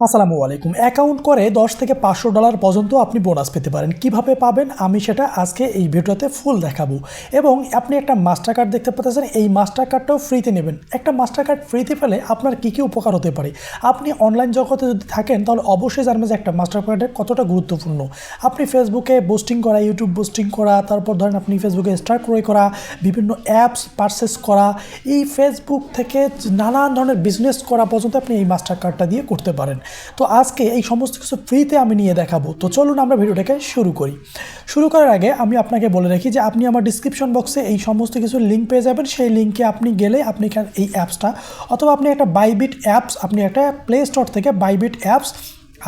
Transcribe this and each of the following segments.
আসসালামু আলাইকুম। অ্যাকাউন্ট করে $10 থেকে $500 পর্যন্ত আপনি বোনাস পেতে পারেন। কিভাবে পাবেন আমি সেটা আজকে এই ভিডিওতে ফুল দেখাবো। এবং আপনি একটা মাস্টার কার্ড দেখতে পাচ্ছেন, এই মাস্টার কার্ডটাও ফ্রিতে নেবেন। একটা মাস্টার কার্ড ফ্রিতে পেলে আপনার কী কী উপকার হতে পারে। আপনি অনলাইন জগতে যদি থাকেন তাহলে অবশ্যই জানবেন যে একটা মাস্টার কার্ডের কতটা গুরুত্বপূর্ণ। আপনি ফেসবুকে পোস্টিং করা, ইউটিউব পোস্টিং করা, তারপর ধরেন আপনি ফেসবুকে স্টার ক্রয় করা, বিভিন্ন অ্যাপস পারচেস করা, এই ফেসবুক থেকে নানান ধরনের বিজনেস করা পর্যন্ত আপনি এই মাস্টার কার্ডটা দিয়ে করতে পারেন। তো আজকে এই সমস্ত কিছু ফ্রিতে আমি নিয়ে দেখাবো। তো চলুন আমরা ভিডিওটাকে শুরু করি। শুরু করার আগে আমি আপনাকে বলে রাখি যে আপনি আমার ডিসক্রিপশন বক্সে এই সমস্ত কিছু লিঙ্ক পেয়ে যাবেন। সেই লিঙ্কে আপনি গেলে আপনি এই অ্যাপসটা অথবা আপনি একটা বাইবিট অ্যাপস, আপনি একটা প্লে স্টোর থেকে বাইবিট অ্যাপস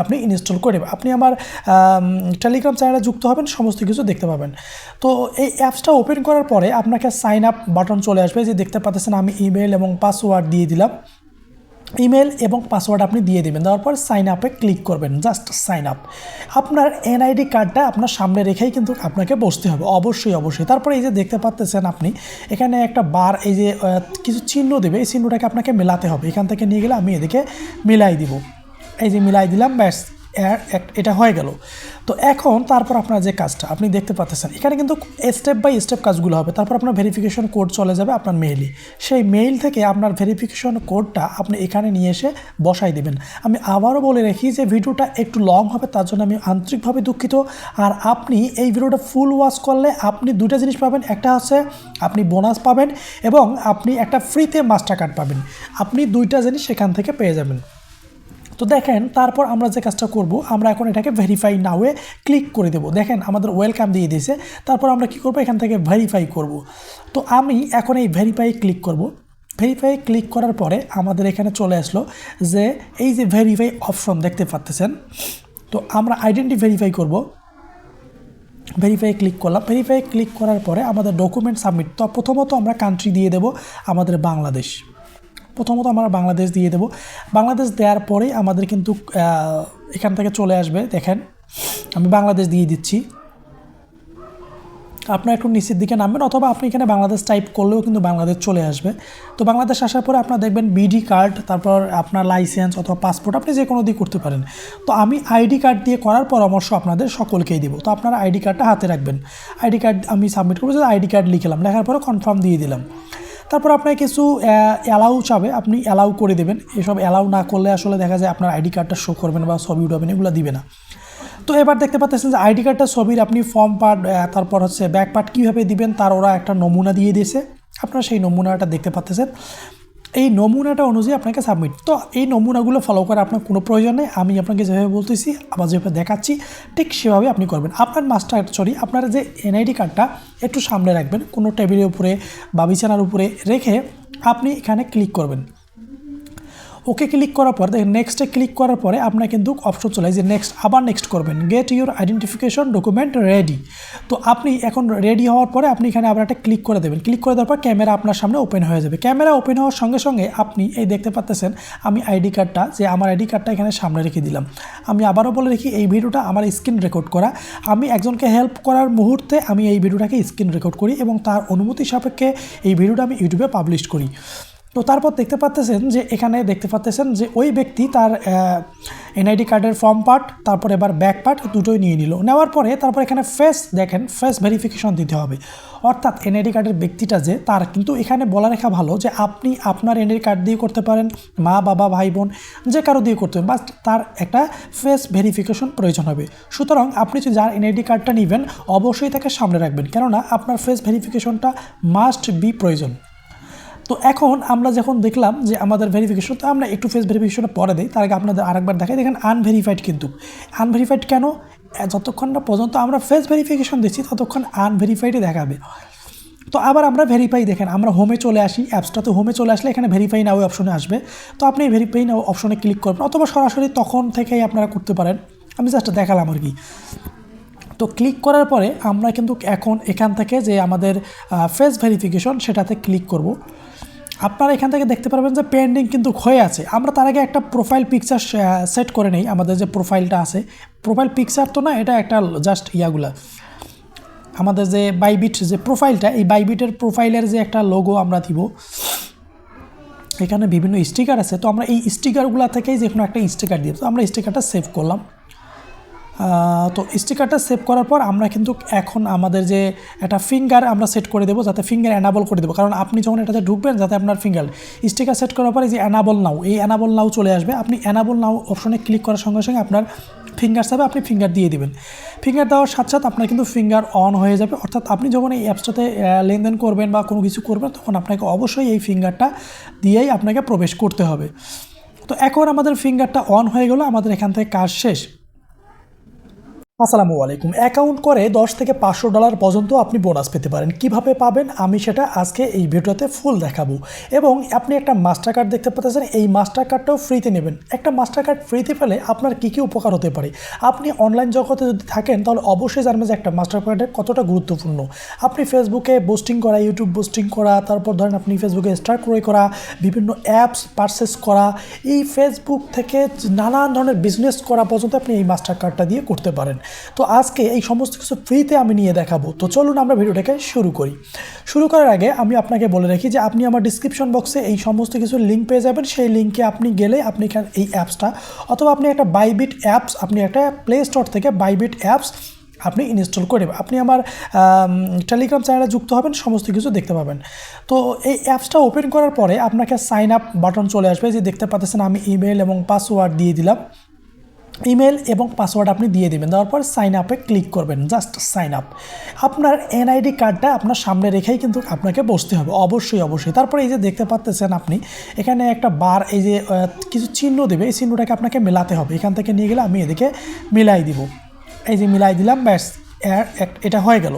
আপনি ইনস্টল করে দেবেন। আপনি আমার টেলিগ্রাম চ্যানেলে যুক্ত হবেন, সমস্ত কিছু দেখতে পাবেন। তো এই অ্যাপসটা ওপেন করার পরে আপনাকে সাইন আপ বাটন চলে আসবে, যে দেখতে পাচ্ছেন আমি ইমেল এবং পাসওয়ার্ড দিয়ে দিলাম। ইমেল এবং পাসওয়ার্ড আপনি দিয়ে দেবেন, দেওয়ার পর সাইন আপে ক্লিক করবেন, জাস্ট সাইন আপ। আপনার এনআইডি কার্ডটা আপনার সামনে রেখেই কিন্তু আপনাকে বসতে হবে, অবশ্যই। তারপরে এই যে দেখতে পাচ্ছেন আপনি এখানে একটা বার, এই যে কিছু চিহ্ন দেবে, এই চিহ্নটাকে আপনাকে মেলাতে হবে। এখান থেকে নিয়ে গেলে আমি এদিকে মিলাই দিব, এই যে মিলাই দিলাম, ব্যাস এটা হয়ে গেল। তো এখন তারপর আপনার যে কাজটা আপনি দেখতে পাচ্ছেন এখানে কিন্তু স্টেপ বাই স্টেপ কাজগুলো হবে। তারপর আপনার ভেরিফিকেশন কোড চলে যাবে আপনার মেইলে, সেই মেইল থেকে আপনার ভেরিফিকেশন কোডটা আপনি এখানে নিয়ে এসে বসাই দেবেন। আমি আবারও বলে রাখি যে ভিডিওটা একটু লং হবে, তার জন্য আমি আন্তরিকভাবে দুঃখিত। আর আপনি এই ভিডিওটা ফুল ওয়াচ করলে আপনি দুটো জিনিস পাবেন, একটা হচ্ছে আপনি বোনাস পাবেন এবং আপনি একটা ফ্রিতে মাস্টার কার্ড পাবেন। আপনি দুইটা জিনিস সেখান থেকে পেয়ে যাবেন। তো দেখেন তারপর আমরা যে কাজটা করব, আমরা এখন এটাকে ভেরিফাই নাওয়ে ক্লিক করে দেব। দেখেন আমাদের ওয়েলকাম দিয়ে দিয়েছে। তারপর আমরা কি করব, এখান থেকে ভেরিফাই করব। তো আমি এখন এই ভেরিফাই ক্লিক করব। ভেরিফাই ক্লিক করার পরে আমাদের এখানে চলে আসলো যে এই যে ভেরিফাই অপশন দেখতে পাচ্ছেন। তো আমরা আইডেন্টি ভেরিফাই করব। ভেরিফাই ক্লিক করলাম। ভেরিফাই ক্লিক করার পরে আমাদের ডকুমেন্ট সাবমিট। তো প্রথমত আমরা কান্ট্রি দিয়ে দেব আমাদের বাংলাদেশ। প্রথমত আমরা বাংলাদেশ দিয়ে দেব। বাংলাদেশ দেওয়ার পরেই আমাদের কিন্তু এখান থেকে চলে আসবে। দেখেন আমি বাংলাদেশ দিয়ে দিচ্ছি। আপনার একটু নিচের দিকে নামবেন, অথবা আপনি এখানে বাংলাদেশ টাইপ করলেও কিন্তু বাংলাদেশ চলে আসবে। তো বাংলাদেশ আসার পরে আপনার দেখবেন বিডি কার্ড, তারপর আপনার লাইসেন্স অথবা পাসপোর্ট, আপনি যে কোনো দিয়ে করতে পারেন। তো আমি আইডি কার্ড দিয়ে করার পরামর্শ আপনাদের সকলকেই দিব। তো আপনারা আইডি কার্ডটা হাতে রাখবেন। আইডি কার্ড আমি সাবমিট করবো, যে আইডি কার্ড লিখলাম, লেখার পরে কনফার্ম দিয়ে দিলাম। তারপর আপনার কিছু অ্যালাউ চাবে, আপনি অ্যালাউ করে দেবেন। এসব অ্যালাউ না করলে আসলে দেখা যায় আপনার আইডি কার্ডটা শো করবেন বা ছবি উঠাবেন, এগুলো দিবে না। তো এবার দেখতে পাচ্ছেন যে আইডি কার্ডটা ছবির আপনি ফর্ম পার্ট, তারপর হচ্ছে ব্যাক পার্ট কীভাবে দিবেন তার ওরা একটা নমুনা দিয়ে দিয়েছে। আপনারা সেই নমুনাটা দেখতে পাচ্ছেন। এই নমুনাটা অনুযায়ী আপনাকে সাবমিট। তো এই নমুনাগুলো ফলো করার আপনার কোনো প্রয়োজন নেই। আমি আপনাকে যেভাবে বলতেছি আবার যেভাবে দেখাচ্ছি ঠিক সেভাবে আপনি করবেন। আপনার আপনার যে এনআইডি কার্ডটা একটু সামনে রাখবেন, কোনো টেবিলের উপরে বা বিছানার উপরে রেখে আপনি এখানে ক্লিক করবেন। ওকে ক্লিক করার পর দেখেন নেক্সটে ক্লিক করার পরে আপনার কিন্তু অপশন চলে যে নেক্সট, আবার নেক্সট করবেন, get your identification document ready. তো আপনি এখন রেডি হওয়ার পরে আপনি এখানে আবার একটা ক্লিক করে দেবেন। ক্লিক করে দেওয়ার পর ক্যামেরা আপনার সামনে ওপেন হয়ে যাবে। ক্যামেরা ওপেন হওয়ার সঙ্গে সঙ্গে আপনি এই দেখতে পাচ্ছেন আমি আইডি কার্ডটা, যে আমার আইডি কার্ডটা এখানে সামনে রেখে দিলাম। আমি আবারও বলে রাখি এই ভিডিওটা আমার স্ক্রিন রেকর্ড করা। আমি একজনকে হেল্প করার মুহূর্তে আমি এই ভিডিওটাকে স্ক্রিন রেকর্ড করি এবং তার অনুমতি সাপেক্ষে এই ভিডিওটা আমি ইউটিউবে পাবলিশ করি। তো তারপর দেখতে পাচ্ছেন যে এখানে দেখতে পাচ্ছেন যে ওই ব্যক্তি তার এনআইডি কার্ডের ফর্ম পার্ট, তারপর এবার ব্যাক পার্ট দুটোই নিয়ে নিল। নেওয়ার পরে তারপর এখানে দেখেন ফেস ভেরিফিকেশন দিতে হবে। অর্থাৎ এনআইডি কার্ডের ব্যক্তিটা যে তার কিন্তু এখানে বলা রেখা ভালো যে আপনি আপনার এনআইডি কার্ড দিয়ে করতে পারেন, মা বাবা ভাই বোন যে কারো দিয়ে করতে পারেন, বাট তার একটা ফেস ভেরিফিকেশন প্রয়োজন হবে। সুতরাং আপনি যদি যার এনআইডি কার্ডটা নেবেন অবশ্যই তাকে সামনে রাখবেন, কেননা আপনার ফেস ভেরিফিকেশনটা মাস্ট বি প্রয়োজন। তো এখন আমরা যখন দেখলাম যে আমাদের ভেরিফিকেশন, তো আমরা একটু ফেস ভেরিফিকেশনটা পরে দিই, তার আগে আপনাদের আরেকবার দেখাই। দেখেন আনভেরিফাইড, কিন্তু আনভেরিফাইড কেন, যতক্ষণ না পর্যন্ত আমরা ফেস ভেরিফিকেশন দিচ্ছি ততক্ষণ আনভেরিফাইডই দেখাবে। তো আবার আমরা ভেরিফাই, দেখেন আমরা হোমে চলে আসি, অ্যাপসটাতে হোমে চলে আসলে এখানে ভেরিফাই নাও অপশনে আসবে। তো আপনি ভেরিফাই নাও অপশনে ক্লিক করবেন, অথবা সরাসরি তখন থেকেই আপনারা করতে পারেন, আমি জাস্ট দেখালাম আর কি। তো ক্লিক করার পরে আমরা কিন্তু এখন এখান থেকে যে আমাদের ফেস ভেরিফিকেশন সেটাতে ক্লিক করব। আপনারা এখান থেকে দেখতে পারবেন যে পেন্ডিং কিন্তু হয়ে আছে। আমরা তার আগে একটা প্রোফাইল পিকচার সেট করে নেই। আমাদের যে প্রোফাইলটা আছে, প্রোফাইল পিকচার তো না, এটা একটা জাস্ট ইয়াগুলা, আমাদের যে বাইবিট যে প্রোফাইলটা, এই বাইবিটের প্রোফাইলের যে একটা লোগো আমরা দিব, এখানে বিভিন্ন স্টিকার আছে। তো আমরা এই স্টিকারগুলো থেকেই যে কোনো একটা স্টিকার দিয়ে, তো আমরা স্টিকারটা সেভ করলাম। তো স্টিকারটা সেভ করার পর আমরা কিন্তু এখন আমাদের যে একটা ফিঙ্গার আমরা সেট করে দেবো, যাতে ফিঙ্গার অ্যানাবল করে দেবো, কারণ আপনি যখন এটাতে ঢুকবেন যাতে আপনার ফিঙ্গার স্টিকার সেট করার পরে যে অ্যানাবল নাও, এই অ্যানাবল নাও চলে আসবে। আপনি অ্যানাবল নাও অপশনে ক্লিক করার সঙ্গে সঙ্গে আপনার ফিঙ্গার হিসাবে আপনি ফিঙ্গার দিয়ে দিবেন। ফিঙ্গার দেওয়ার সাথে সাথে আপনার কিন্তু ফিঙ্গার অন হয়ে যাবে, অর্থাৎ আপনি যখন এই অ্যাপসটাতে লেনদেন করবেন বা কোনো কিছু করবেন তখন আপনাকে অবশ্যই এই ফিঙ্গারটা দিয়েই আপনাকে প্রবেশ করতে হবে। তো এখন আমাদের ফিঙ্গারটা অন হয়ে গেল, আমাদের এখান থেকে কাজ শেষ। আসসালামু আলাইকুম। অ্যাকাউন্ট করে $10 থেকে $500 পর্যন্ত আপনি বোনাস পেতে পারেন। কিভাবে পাবেন আমি সেটা আজকে এই ভিডিওতে ফুল দেখাবো। এবং আপনি একটা মাস্টার কার্ড দেখতে পাচ্ছেন, এই মাস্টার কার্ডটাও ফ্রিতে নেবেন। একটা মাস্টার কার্ড ফ্রিতে পেলে আপনার কী কী উপকার হতে পারে, আপনি অনলাইন জগতে যদি থাকেন তাহলে অবশ্যই জানবেন যে একটা মাস্টার কার্ডের কতটা গুরুত্বপূর্ণ। আপনি ফেসবুকে পোস্টিং করা, ইউটিউব পোস্টিং করা, তারপর ধরেন আপনি ফেসবুকে স্টার ক্রয় করা, বিভিন্ন অ্যাপস পারচেস করা, এই ফেসবুক থেকে নানান ধরনের বিজনেস করা পর্যন্ত আপনি এই মাস্টার কার্ডটা দিয়ে করতে পারেন। তো আজকে এই সমস্ত কিছু ফ্রিতে আমি নিয়ে দেখাবো। তো চলুন আমরা ভিডিওটাকে শুরু করি। শুরু করার আগে আমি আপনাকে বলে রাখি যে আপনি আমার ডিসক্রিপশন বক্সে এই সমস্ত কিছু লিঙ্ক পেয়ে যাবেন। সেই লিঙ্কে আপনি গেলে আপনি এই অ্যাপসটা, অথবা আপনি একটা বাইবিট অ্যাপস, আপনি একটা প্লে স্টোর থেকে বাইবিট অ্যাপস আপনি ইনস্টল করে দেবেন। আপনি আমার টেলিগ্রাম চ্যানেলে যুক্ত হবেন, সমস্ত কিছু দেখতে পাবেন। তো এই অ্যাপসটা ওপেন করার পরে আপনাকে সাইন আপ বাটন চলে আসবে, যে দেখতে পাচ্ছেন আমি ইমেল এবং পাসওয়ার্ড দিয়ে দিলাম। ইমেল এবং পাসওয়ার্ড আপনি দিয়ে দেবেন, দেওয়ার পর সাইন আপে ক্লিক করবেন, জাস্ট সাইন আপ। আপনার এনআইডি কার্ডটা আপনার সামনে রেখেই কিন্তু আপনাকে বসতে হবে, অবশ্যই। তারপরে এই যে দেখতে পাচ্ছেন আপনি এখানে একটা বার, এই যে কিছু চিহ্ন দেবে, এই চিহ্নটাকে আপনাকে মেলাতে হবে। এখান থেকে নিয়ে গেলে আমি এদিকে মিলাই দিব, এই যে মিলাই দিলাম, ব্যাস এটা হয়ে গেল।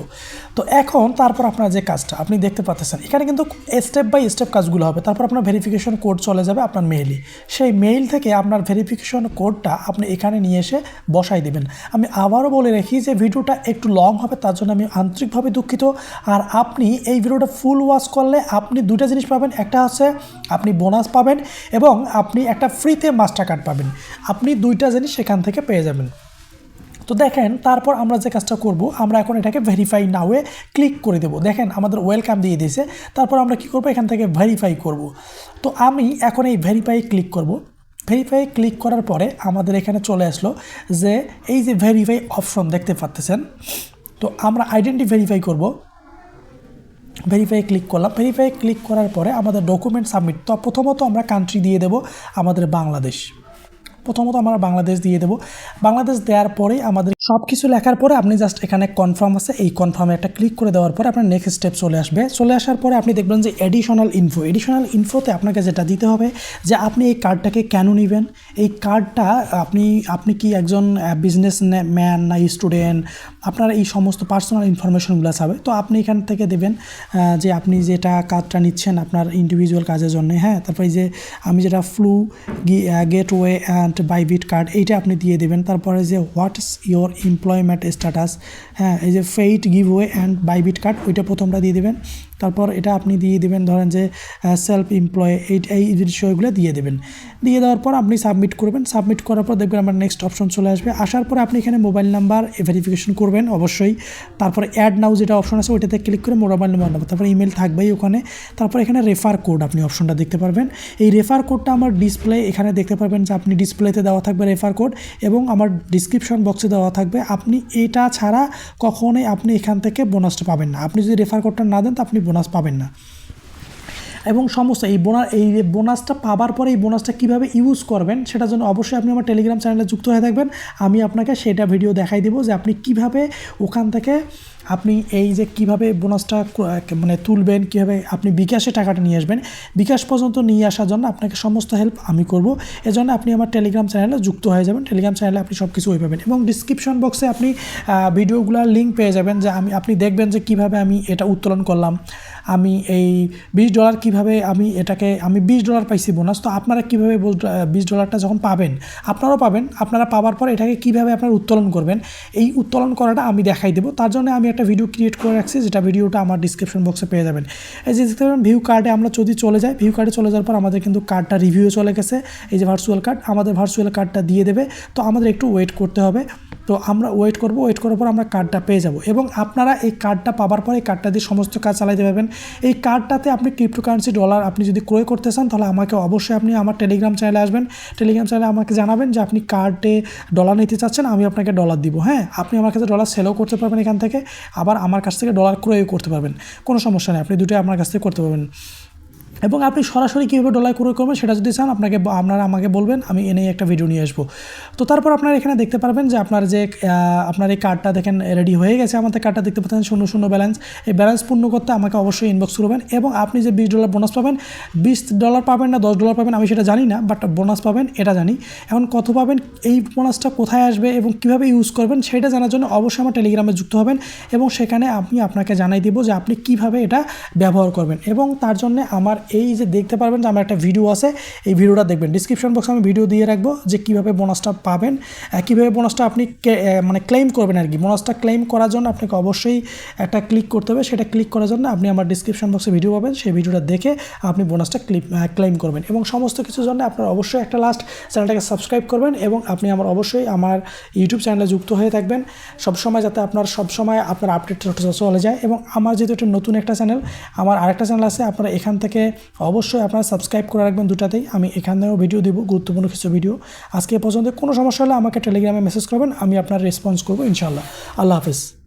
তো এখন তারপর আপনার যে কাজটা আপনি দেখতে পাচ্ছেন, এখানে কিন্তু স্টেপ বাই স্টেপ কাজগুলো হবে। তারপর আপনার ভেরিফিকেশন কোড চলে যাবে আপনার মেইলে, সেই মেইল থেকে আপনার ভেরিফিকেশন কোডটা আপনি এখানে নিয়ে এসে বসাই দেবেন। আমি আবারও বলে রাখি যে ভিডিওটা একটু লং হবে, তার জন্য আমি আন্তরিকভাবে দুঃখিত। আর আপনি এই ভিডিওটা ফুল ওয়াচ করলে আপনি দুটো জিনিস পাবেন, একটা হচ্ছে আপনি বোনাস পাবেন এবং আপনি একটা ফ্রিতে মাস্টার কার্ড পাবেন। আপনি দুইটা জিনিস সেখান থেকে পেয়ে যাবেন। তো দেখেন তারপর আমরা যে কাজটা করব, আমরা এখন এটাকে ভেরিফাই নাওয়ে ক্লিক করে দেব। দেখেন আমাদের ওয়েলকাম দিয়ে দিয়েছে। তারপর আমরা কি করব, এখান থেকে ভেরিফাই করব। তো আমি এখন এই ভেরিফাই ক্লিক করব। ভেরিফাই ক্লিক করার পরে আমাদের এখানে চলে আসলো যে এই যে ভেরিফাই অপশন দেখতে পাচ্ছেন। তো আমরা আইডেন্টি ভেরিফাই করব। ভেরিফাই ক্লিক করলাম। ভেরিফাই ক্লিক করার পরে আমাদের ডকুমেন্ট সাবমিট। তো প্রথমত আমরা কান্ট্রি দিয়ে দেব আমাদের বাংলাদেশ। প্রথমত আমরা বাংলাদেশ দিয়ে দেবো। বাংলাদেশ দেওয়ার পরে আমাদের সব কিছু লেখার পরে আপনি জাস্ট এখানে কনফার্ম আছে, এই কনফার্মে একটা ক্লিক করে দেওয়ার পরে আপনার নেক্সট স্টেপ চলে আসবে। চলে আসার পরে আপনি দেখবেন যে এডিশনাল ইনফোতে আপনাকে যেটা দিতে হবে যে আপনি এই কার্ডটাকে কেন নেবেন, এই কার্ডটা আপনি কি একজন বিজনেস ম্যান না স্টুডেন্ট, আপনার এই সমস্ত পার্সোনাল ইনফরমেশনগুলো চাবে। তো আপনি এখান থেকে দেবেন যে আপনি যেটা কার্ডটা নিচ্ছেন আপনার ইন্ডিভিজুয়াল কাজের জন্য, হ্যাঁ। তারপরে যে আমি যেটা flu gateway and Bybit card, এইটা আপনি দিয়ে দেবেন। তারপরে যে হোয়াটস ইয়োর এমপ্লয়মেন্ট স্ট্যাটাস, হ্যাঁ, এই যে fate giveaway and Bybit card, ওইটা প্রথমটা দিয়ে দেবেন। তারপর এটা আপনি দিয়ে দেবেন ধরেন যে সেলফ এমপ্লয়, এই বিষয়গুলো দিয়ে দেবেন। দিয়ে দেওয়ার পর আপনি সাবমিট করবেন। সাবমিট করার পর দেখবেন আমার নেক্সট অপশন চলে আসবে। আসার পরে আপনি এখানে মোবাইল নাম্বার ভেরিফিকেশন করবেন অবশ্যই। তারপরে অ্যাড নাও যেটা অপশন আছে ওইটাতে ক্লিক করে মোবাইল নাম্বার, তারপরে ইমেল থাকবেই ওখানে। তারপর এখানে রেফার কোড আপনি অপশনটা দেখতে পারবেন। এই রেফার কোডটা আমার ডিসপ্লে এখানে দেখতে পারবেন যে আপনি ডিসপ্লেতে দেওয়া থাকবে রেফার কোড, এবং আমার ডিসক্রিপশন বক্সে দেওয়া থাকবে। আপনি এটা ছাড়া কখনোই আপনি এখান থেকে বোনাসটা পাবেন না। আপনি যদি রেফার কোডটা না দেন তো আপনি বোনাস পাবেন না। এবং সমস্ত এই বোনাসটা পাবার পরে এই বোনাসটা কীভাবে ইউজ করবেন সেটার জন্য অবশ্যই আপনি আমার টেলিগ্রাম চ্যানেলে যুক্ত হয়ে থাকবেন। আমি আপনাকে সেটা ভিডিও দেখাই দেবো যে আপনি কিভাবে ওখান থেকে আপনি এই যে কীভাবে বোনাসটা মানে তুলবেন, কীভাবে আপনি বিকাশে টাকাটা নিয়ে আসবেন। বিকাশ পর্যন্ত নিয়ে আসার জন্য আপনাকে সমস্ত হেল্প আমি করব। এজন্য আপনি আমার টেলিগ্রাম চ্যানেলে যুক্ত হয়ে যাবেন। টেলিগ্রাম চ্যানেলে আপনি সব কিছু পাবেন এবং ডিসক্রিপশন বক্সে আপনি ভিডিওগুলোর লিঙ্ক পেয়ে যাবেন, যে আপনি দেখবেন যে কীভাবে আমি এটা উত্তোলন করলাম। আমি এই $20 কীভাবে আমি $20 পাইছি বোনাস। তো আপনারা কীভাবে $20টা যখন পাবেন, আপনারাও পাবেন, আপনারা পাওয়ার পর এটাকে কীভাবে আপনারা উত্তোলন করবেন, এই উত্তোলন করাটা আমি দেখাই দেবো। তার জন্য আমি একটা ভিডিও ক্রিয়েট করে রাখছি, যেটা ভিডিওটা আমার ডিসক্রিপশন বক্সে পেয়ে যাবেন। এই যে দেখতে পাবেন ভিউ কার্ডে আমরা যদি চলে যাই, ভিউ কার্ডে চলে যাওয়ার পর আমাদের কিন্তু কার্ডটা রিভিউ চলে গেছে। এই যে ভার্চুয়াল কার্ড, আমাদের ভার্চুয়াল কার্ডটা দিয়ে দেবে। তো আমাদের একটু ওয়েট করতে হবে। তো তো আমরা ওয়েট করার পর আমরা কার্ডটা পেয়ে যাব এবং আপনারা এই কার্ডটা পাওয়ার পর এই কার্ডটা দিয়ে সমস্ত কাজ চালাতে পারবেন। এই কার্ডটাতে আপনি ক্রিপ্টোকারেন্সি ডলার আপনি যদি ক্রয় করতে চান তাহলে আমাকে অবশ্যই আপনি আমার টেলিগ্রাম চ্যানেলে আসবেন, টেলিগ্রাম চ্যানেলে আমাকে জানাবেন যে আপনি কার্ডে ডলার নিতে চাচ্ছেন, আমি আপনাকে ডলার দিব। হ্যাঁ, আপনি আমার কাছে ডলার সেলও করতে পারবেন এখান থেকে, আবার আমার কাছ থেকে ডলার ক্রয়ও করতে পারবেন, কোনো সমস্যা নেই, আপনি দুটোই আমার কাছ থেকে করতে পারবেন। এবং আপনি সরাসরি কীভাবে ডলার ক্রয় করবেন সেটা যদি চান আপনারা আমাকে বলবেন, আমি এনেই একটা ভিডিও নিয়ে আসবো। তো তারপর আপনারা এখানে দেখতে পারবেন যে আপনার এই কার্ডটা দেখেন রেডি হয়ে গেছে, আমাদের কার্ডটা দেখতে পাচ্ছেন 0 ব্যালেন্স। এই ব্যালেন্স পূর্ণ করতে আমাকে অবশ্যই ইনবক্স করবেন এবং আপনি যে $20 বোনাস পাবেন, $20 পাবেন না $10 পাবেন আমি সেটা জানি না, বাট বোনাস পাবেন এটা জানি। এখন কত পাবেন, এই বোনাসটা কোথায় আসবে এবং কীভাবে ইউজ করবেন সেটা জানার জন্য অবশ্যই আমার টেলিগ্রামে যুক্ত হবেন এবং সেখানে আমি আপনাকে জানাই দিব যে আপনি কীভাবে এটা ব্যবহার করবেন। এবং তার জন্য আমার এই যে দেখতে পারবেন যে আমার একটা ভিডিও আছে, এই ভিডিওটা দেখবেন, ডিসক্রিপশন বক্সে আমি ভিডিও দিয়ে রাখবো যে কীভাবে বোনাসটা পাবেন, কীভাবে বোনাসটা আপনি মানে ক্লেম করবেন আর কি। বোনাসটা ক্লেম করার জন্য আপনাকে অবশ্যই একটা ক্লিক করতে হবে, সেটা ক্লিক করার জন্য আপনি আমার ডিসক্রিপশন বক্সে ভিডিও পাবেন, সেই ভিডিওটা দেখে আপনি বোনাসটা ক্লেম করবেন। এবং সমস্ত কিছুর জন্য আপনার অবশ্যই একটা লাস্ট চ্যানেলটাকে সাবস্ক্রাইব করবেন এবং আপনি অবশ্যই আমার ইউটিউব চ্যানেলে যুক্ত হয়ে থাকবেন সবসময়, যাতে সবসময় আপনার আপডেট চলে যায়। এবং আমার যেহেতু একটা নতুন একটা চ্যানেল, আমার আরেকটা চ্যানেল আছে, আপনারা এখান থেকে অবশ্যই আপনারা সাবস্ক্রাইব করে রাখবেন দুটাতেই, আমি এখানেও ভিডিও দিব, গুরুত্বপূর্ণ কিছু ভিডিও। আজকে পর্যন্ত কোনো সমস্যা হলে আমাকে টেলিগ্রামে মেসেজ করবেন, আমি আপনার রেসপন্স করবো ইনশাআল্লাহ। আল্লাহ হাফেজ।